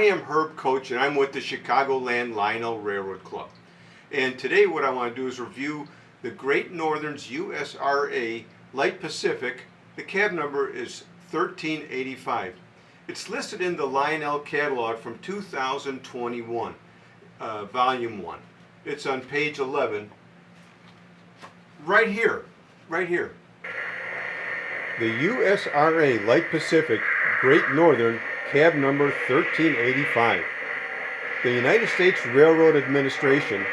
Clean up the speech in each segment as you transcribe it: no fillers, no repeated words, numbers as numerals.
I am Herb Coach, and I'm with the Chicagoland Lionel Railroad Club. And today what I want to do is review the Great Northern's USRA Light Pacific. The cab number is 1385. It's listed in the Lionel catalog from 2021, volume 1. It's on page 11, right here. The USRA Light Pacific Great Northern cab number 1385. The United States Railroad Administration,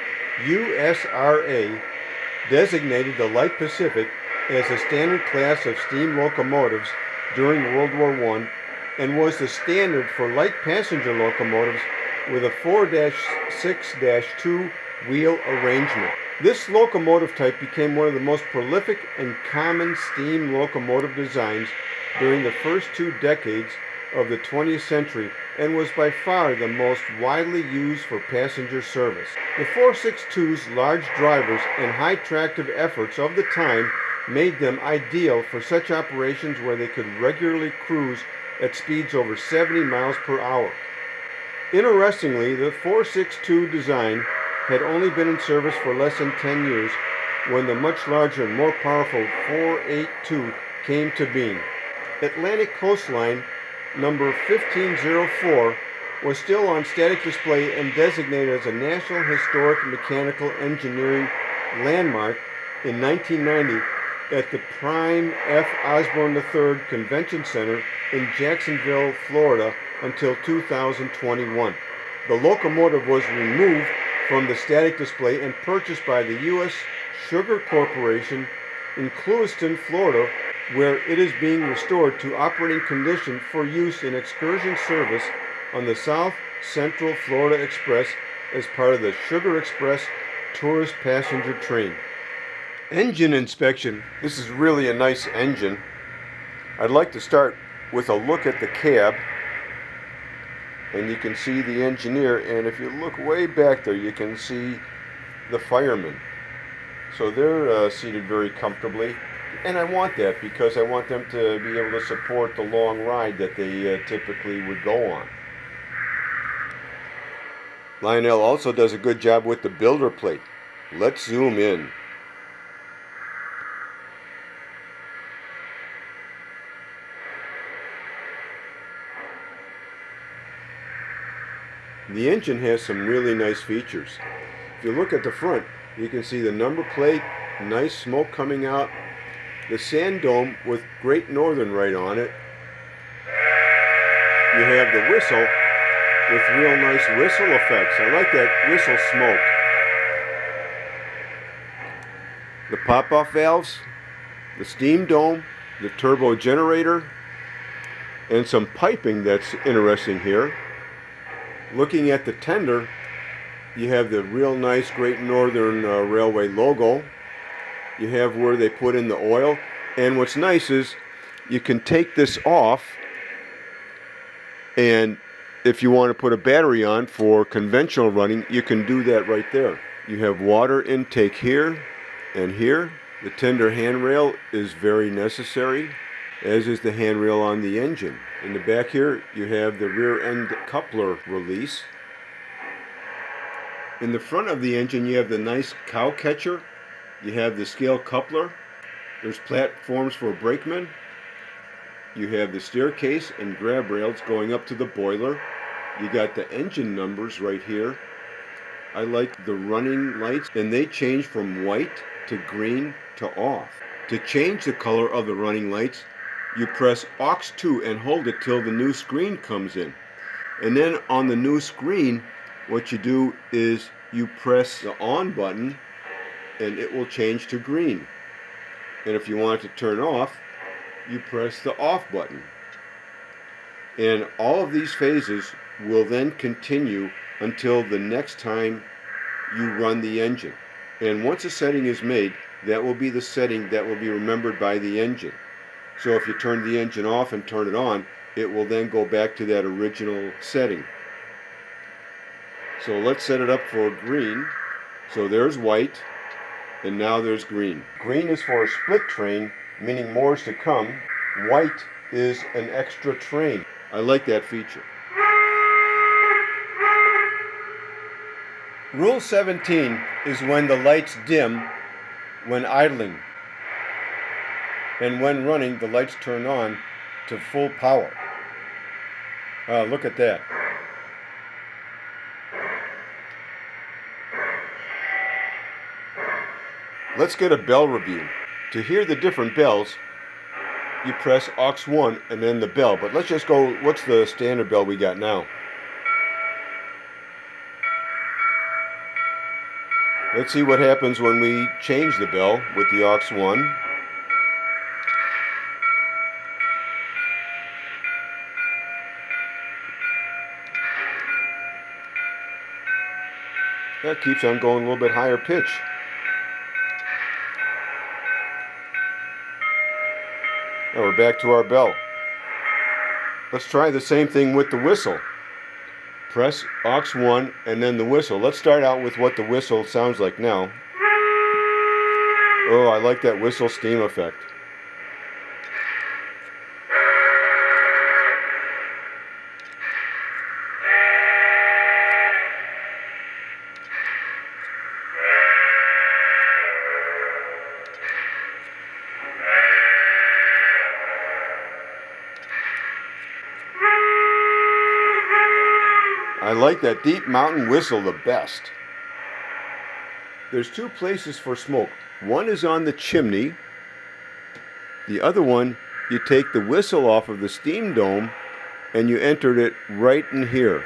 USRA, designated the Light Pacific as a standard class of steam locomotives during World War I and was the standard for light passenger locomotives with a 4-6-2 wheel arrangement. This locomotive type became one of the most prolific and common steam locomotive designs during the first 2 decades of the 20th century and was by far the most widely used for passenger service. The 462's large drivers and high tractive efforts of the time made them ideal for such operations where they could regularly cruise at speeds over 70 miles per hour. Interestingly, the 462 design had only been in service for less than 10 years when the much larger and more powerful 482 came to being. Atlantic Coastline number 1504 was still on static display and designated as a National Historic Mechanical Engineering Landmark in 1990 at the Prime F. Osborne III Convention Center in Jacksonville, Florida until 2021. The locomotive was removed from the static display and purchased by the U.S. Sugar Corporation in Clewiston, Florida, where it is being restored to operating condition for use in excursion service on the South Central Florida Express as part of the Sugar Express tourist passenger train. Engine inspection. This is really a nice engine. I'd like to start with a look at the cab, and you can see the engineer, and if you look way back there you can see the firemen. So they're seated very comfortably. And I want that because I want them to be able to support the long ride that they typically would go on. Lionel also does a good job with the builder plate. Let's zoom in. The engine has some really nice features. If you look at the front, you can see the number plate, nice smoke coming out, the sand dome with Great Northern right on it. You have the whistle with real nice whistle effects. I like that whistle smoke. The pop-off valves, the steam dome, the turbo generator, and some piping that's interesting here. Looking at the tender, you have the real nice Great Northern Railway logo. You have where they put in the oil, and what's nice is you can take this off, and if you want to put a battery on for conventional running, you can do that right there. You have water intake here and here. The tender handrail is very necessary, as is the handrail on the engine. In the back here you have the rear end coupler release. In the front of the engine you have the nice cow catcher. You have the scale coupler. There's platforms for brakemen. You have the staircase and grab rails going up to the boiler. You got the engine numbers right here. I like the running lights, and they change from white to green to off. To change the color of the running lights, you press aux 2 and hold it till the new screen comes in. And then on the new screen, what you do is you press the on button and it will change to green. And if you want it to turn off, you press the off button. And all of these phases will then continue until the next time you run the engine. And once a setting is made, that will be the setting that will be remembered by the engine. So if you turn the engine off and turn it on, it will then go back to that original setting. So let's set it up for green. So there's white, and now there's green. Green is for a split train, meaning more is to come. White is an extra train. I like that feature. Rule 17 is when the lights dim when idling, and when running the lights turn on to full power. Look at that. Let's get a bell review. To hear the different bells, you press aux 1 and then the bell. But let's just go, what's the standard bell we got now? Let's see what happens when we change the bell with the aux 1. That keeps on going a little bit higher pitch. Now we're back to our bell. Let's try the same thing with the whistle. Press aux 1 and then the whistle. Let's start out with what the whistle sounds like now. Oh, I like that whistle steam effect. I like that deep mountain whistle the best. There's two places for smoke. One is on the chimney. The other one, you take the whistle off of the steam dome and you enter it right in here.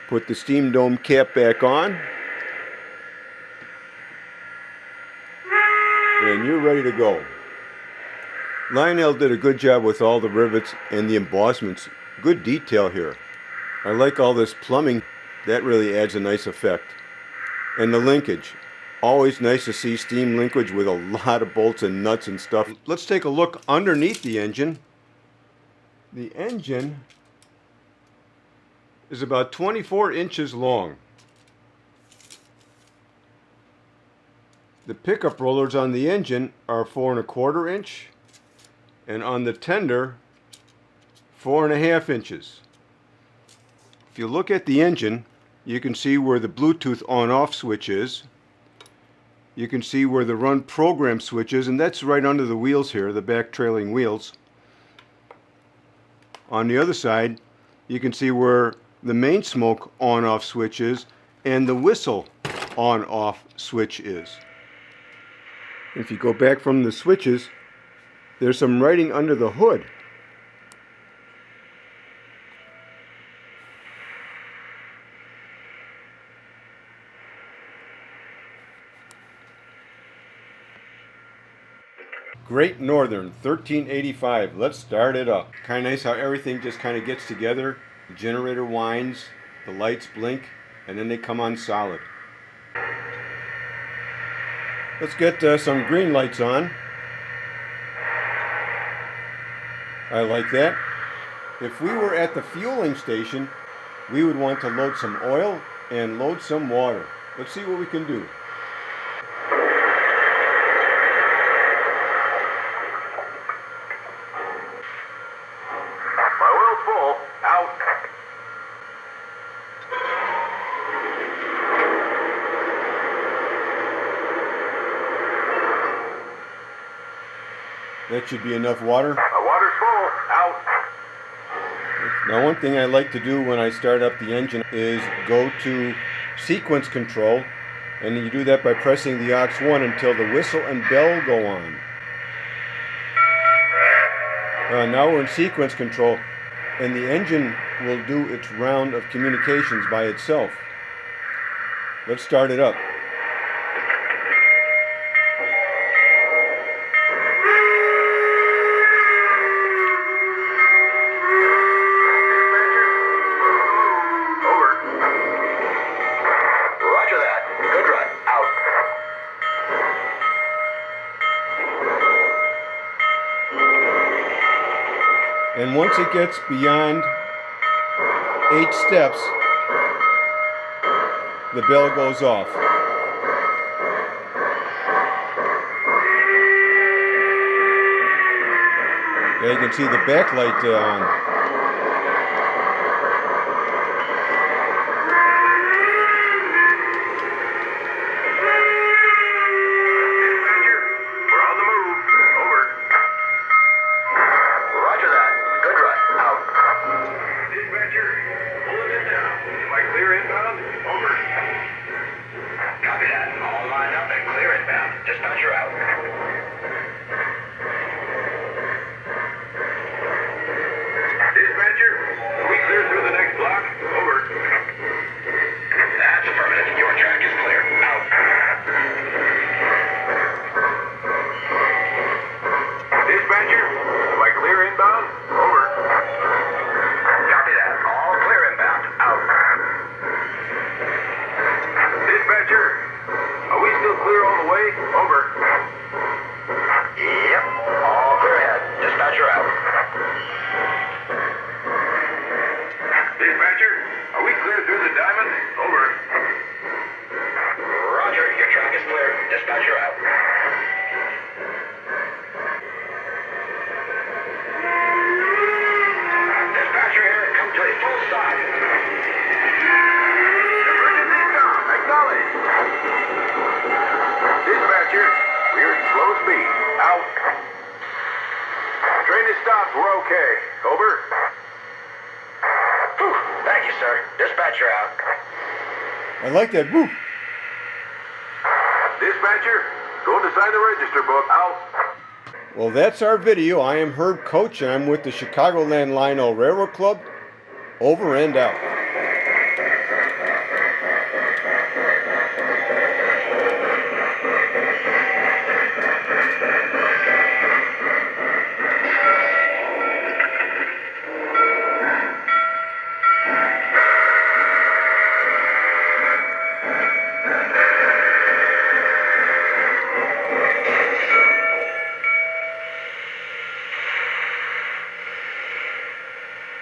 Put the steam dome cap back on and you're ready to go. Lionel did a good job with all the rivets and the embossments. Good detail here. I like all this plumbing. That really adds a nice effect. And the linkage. Always nice to see steam linkage with a lot of bolts and nuts and stuff. Let's take a look underneath the engine. The engine is about 24 inches long. The pickup rollers on the engine are 4¼ inch, and on the tender 4½ inches. If you look at the engine, you can see where the Bluetooth on-off switch is. You can see where the run program switch is, and that's right under the wheels here, the back trailing wheels. On the other side, you can see where the main smoke on-off switch is and the whistle on-off switch is. If you go back from the switches, there's some writing under the hood. Great Northern 1385. Let's start it up. Kind of nice how everything just kind of gets together. The generator whines, the lights blink, and then they come on solid. Let's get some green lights on. I like that. If we were at the fueling station, we would want to load some oil and load some water. Let's see what we can do. That should be enough water. Water's full. Out. Now, one thing I like to do when I start up the engine is go to sequence control, and you do that by pressing the aux 1 until the whistle and bell go on. Now we're in sequence control, and the engine will do its round of communications by itself. Let's start it up. And once it gets beyond 8 steps, the bell goes off. There you can see the backlight on. out. Dispatcher, are we clear through the next block? Over. That's affirmative. Your track is clear. Out. Dispatcher, am I clear inbound? Over. Copy that. All clear inbound. Out. Dispatcher, are we still clear all the way? Over. Yep. All clear ahead. Dispatcher out. Dispatcher, are we clear through the diamond? Over. Roger. Your track is clear. Dispatcher out. Dispatcher here. Come to a full stop. Emergency stop. Acknowledged. Dispatcher, we're at slow speed. Out. Train is stopped. We're okay. Over. Whew. Thank you, sir. Dispatcher out. I like that. Woo! Dispatcher, going to sign the register book. Out. Well, that's our video. I am Herb Coach, and I'm with the Chicagoland Lionel Railroad Club. Over and out.